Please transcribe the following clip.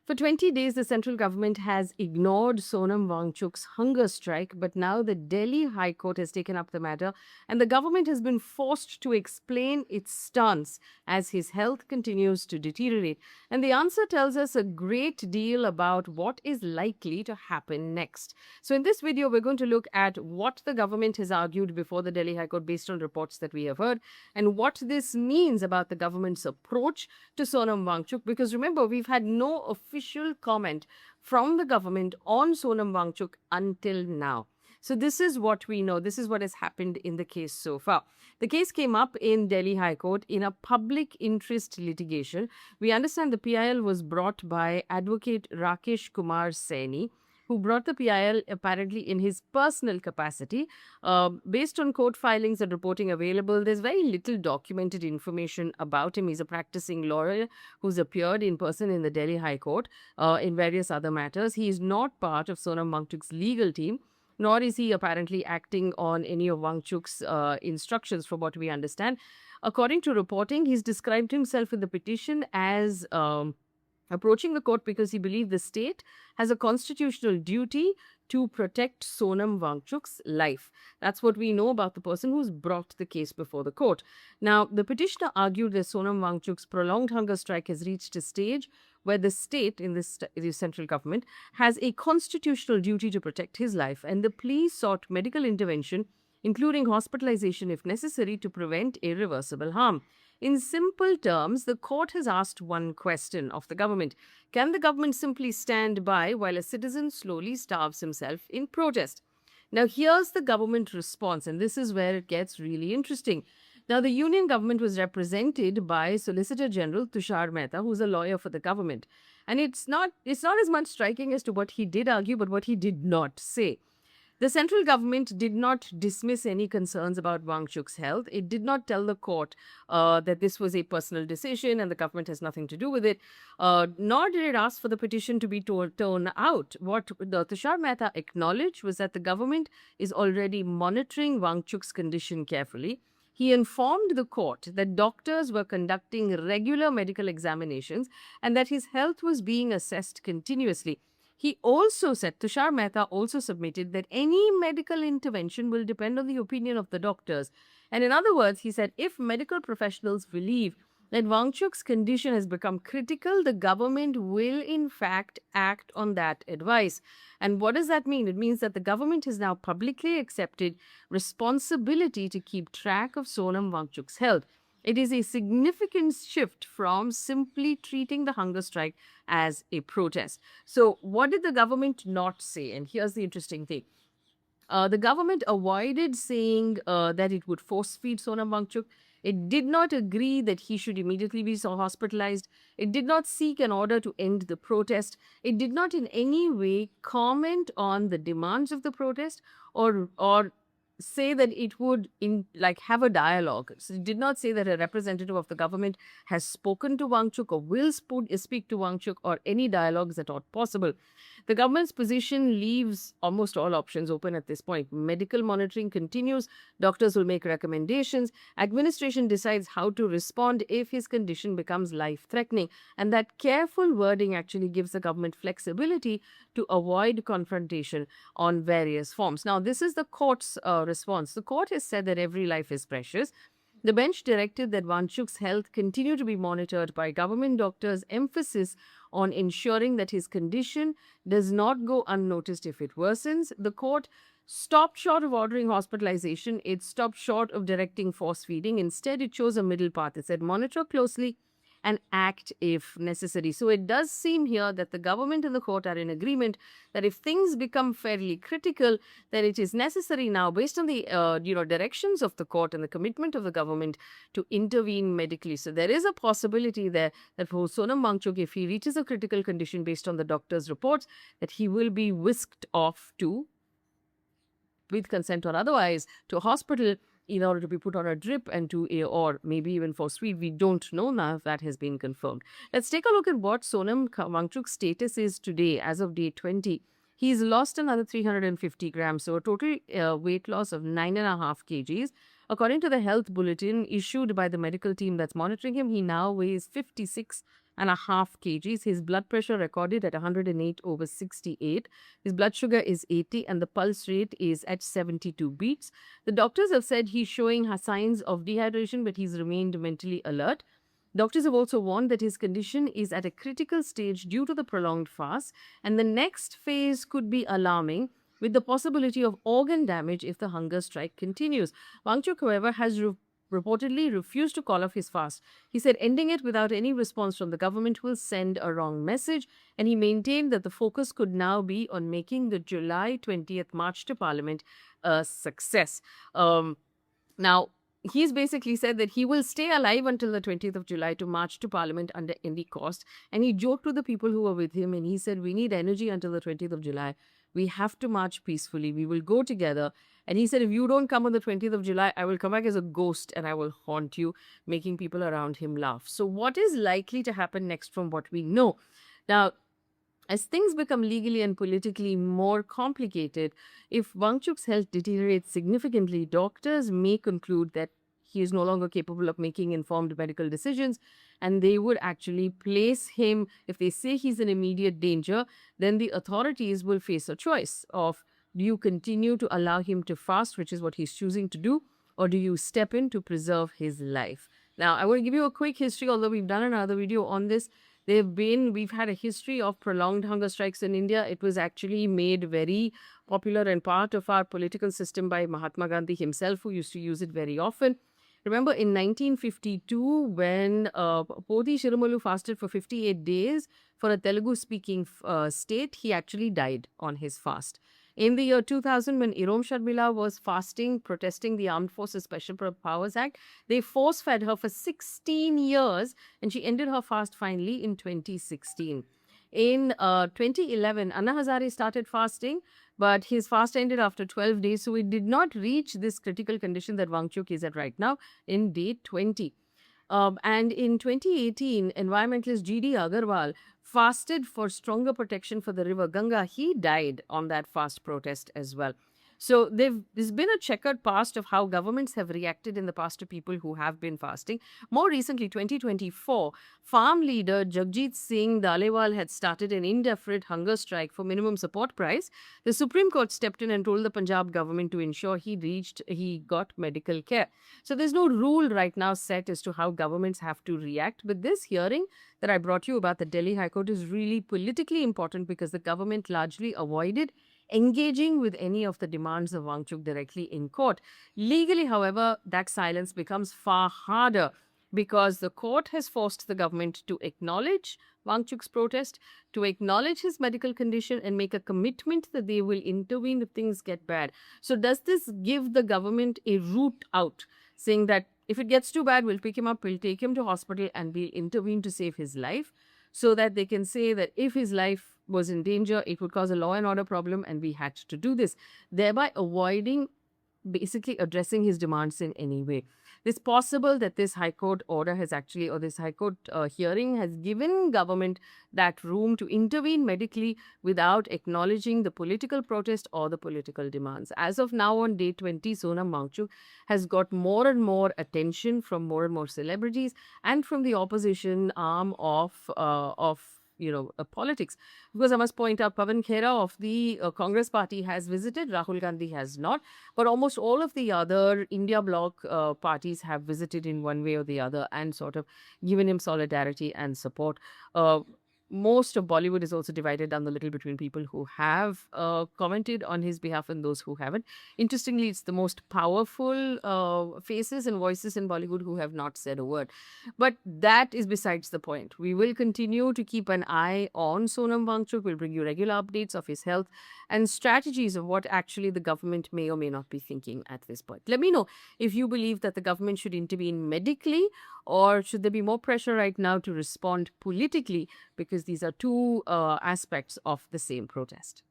For 20 days, the central government has ignored Sonam Wangchuk's hunger strike, but now the Delhi High Court has taken up the matter and the government has been forced to explain its stance as his health continues to deteriorate. And the answer tells us a great deal about what is likely to happen next. So, in this video, we're going to look at what the government has argued before the Delhi High Court based on reports that we have heard and what this means about the government's approach to Sonam Wangchuk. Because remember, we've had no official comment from the government on Sonam Wangchuk until now. So this is what we know. This is what has happened in the case so far. The case came up in Delhi High Court in a public interest litigation. We understand the PIL was brought by Advocate Rakesh Kumar Saini, who brought the PIL apparently in his personal capacity. Based on court filings and reporting available, there's very little documented information about him. He's a practicing lawyer who's appeared in person in the Delhi High Court in various other matters. He is not part of Sonam Wangchuk's legal team, nor is he apparently acting on any of Wangchuk's instructions, from what we understand. According to reporting, he's described himself in the petition as approaching the court because he believed the state has a constitutional duty to protect Sonam Wangchuk's life. That's what we know about the person who's brought the case before the court. Now, the petitioner argued that Sonam Wangchuk's prolonged hunger strike has reached a stage where the state, in this the central government, has a constitutional duty to protect his life, and the plea sought medical intervention, including hospitalization if necessary, to prevent irreversible harm. In simple terms, the court has asked one question of the government. Can the government simply stand by while a citizen slowly starves himself in protest? Now, here's the government response, and this is where it gets really interesting. Now, the union government was represented by Solicitor General Tushar Mehta, who's a lawyer for the government. And it's not as much striking as to what he did argue, but what he did not say. The central government did not dismiss any concerns about Wangchuk's health. It did not tell the court that this was a personal decision and the government has nothing to do with it, nor did it ask for the petition to be torn out. What the Tushar Mehta acknowledged was that the government is already monitoring Wangchuk's condition carefully. He informed the court that doctors were conducting regular medical examinations and that his health was being assessed continuously. He also said, Tushar Mehta also submitted that any medical intervention will depend on the opinion of the doctors. And in other words, he said, if medical professionals believe that Wangchuk's condition has become critical, the government will in fact act on that advice. And what does that mean? It means that the government has now publicly accepted responsibility to keep track of Sonam Wangchuk's health. It is a significant shift from simply treating the hunger strike as a protest. So, what did the government not say? And here's the interesting thing. The government avoided saying that it would force feed Sonam Wangchuk. It did not agree that he should immediately be hospitalized. It did not seek an order to end the protest. It did not in any way comment on the demands of the protest or say that it would have a dialogue. So it did not say that a representative of the government has spoken to Wangchuk or will speak to Wangchuk, or any dialogues at all possible. The government's position leaves almost all options open at this point. Medical monitoring continues. Doctors will make recommendations. Administration decides how to respond if his condition becomes life-threatening. And that careful wording actually gives the government flexibility to avoid confrontation on various forms. Now, this is the court's response. The court has said that every life is precious. The bench directed that Wangchuk's health continue to be monitored by government doctors, emphasis on ensuring that his condition does not go unnoticed if it worsens. The court stopped short of ordering hospitalization. It stopped short of directing force feeding. Instead, it chose a middle path. It said monitor closely and act if necessary. So it does seem here that the government and the court are in agreement that if things become fairly critical, then it is necessary now, based on the directions of the court and the commitment of the government, to intervene medically. So there is a possibility there that for Sonam Wangchuk, if he reaches a critical condition based on the doctor's reports, that he will be whisked off to, with consent or otherwise, to a hospital in order to be put on a drip and or maybe even for sweet. We don't know now if that has been confirmed. Let's take a look at what Sonam Wangchuk's status is today as of day 20. He's lost another 350 grams, so a total weight loss of 9.5 kgs. According to the health bulletin issued by the medical team that's monitoring him, he now weighs 56 kgs. His blood pressure recorded at 108/68. His blood sugar is 80 and the pulse rate is at 72 beats. The doctors have said he's showing signs of dehydration, but he's remained mentally alert. Doctors have also warned that his condition is at a critical stage due to the prolonged fast, and the next phase could be alarming, with the possibility of organ damage if the hunger strike continues. Wangchuk, however, has reportedly refused to call off his fast. He said ending it without any response from the government will send a wrong message, and he maintained that the focus could now be on making the July 20th march to Parliament a success. Now, he's basically said that he will stay alive until the 20th of July to march to Parliament under any cost. And he joked to the people who were with him and he said, "We need energy until the 20th of July. We have to march peacefully. We will go together." And he said, "If you don't come on the 20th of July, I will come back as a ghost and I will haunt you," making people around him laugh. So, what is likely to happen next from what we know? Now, as things become legally and politically more complicated, if Wangchuk's health deteriorates significantly, doctors may conclude that he is no longer capable of making informed medical decisions, and they would actually place him, if they say he's in immediate danger, then the authorities will face a choice of, do you continue to allow him to fast, which is what he's choosing to do, or do you step in to preserve his life? Now, I want to give you a quick history, although we've done another video on this. We've had a history of prolonged hunger strikes in India. It was actually made very popular and part of our political system by Mahatma Gandhi himself, who used to use it very often. Remember in 1952, when Poti Shiramalu fasted for 58 days for a Telugu-speaking state, he actually died on his fast. In the year 2000, when Irom Sharmila was fasting, protesting the Armed Forces Special Powers Act, they force-fed her for 16 years and she ended her fast finally in 2016. In 2011, Anna Hazare started fasting, but his fast ended after 12 days, so it did not reach this critical condition that Wangchuk is at right now in day 20. And in 2018, environmentalist G.D. Agarwal fasted for stronger protection for the river Ganga. He died on that fast protest as well. So there's been a checkered past of how governments have reacted in the past to people who have been fasting. More recently, 2024, farm leader Jagjit Singh Dalewal had started an indefinite hunger strike for minimum support price. The Supreme Court stepped in and told the Punjab government to ensure he got medical care. So there's no rule right now set as to how governments have to react. But this hearing that I brought you about the Delhi High Court is really politically important because the government largely avoided engaging with any of the demands of Wangchuk directly in court. Legally, however, that silence becomes far harder because the court has forced the government to acknowledge Wangchuk's protest, to acknowledge his medical condition and make a commitment that they will intervene if things get bad. So does this give the government a route out, saying that if it gets too bad, we'll pick him up, we'll take him to hospital and we'll intervene to save his life, so that they can say that if his life was in danger, it would cause a law and order problem and we had to do this, thereby avoiding basically addressing his demands in any way. It's possible that this High Court order has actually, or this High Court hearing has given government that room to intervene medically without acknowledging the political protest or the political demands. As of now, on day 20, Sonam Wangchuk has got more and more attention from more and more celebrities and from the opposition arm of politics. Because I must point out, Pawan Khera of the Congress party has visited, Rahul Gandhi has not, but almost all of the other India bloc parties have visited in one way or the other and sort of given him solidarity and support. Most of Bollywood is also divided down the middle between people who have commented on his behalf and those who haven't. Interestingly, it's the most powerful faces and voices in Bollywood who have not said a word. But that is besides the point. We will continue to keep an eye on Sonam Wangchuk. We'll bring you regular updates of his health and strategies of what actually the government may or may not be thinking at this point. Let me know if you believe that the government should intervene medically, or should there be more pressure right now to respond politically, because these are two aspects of the same protest.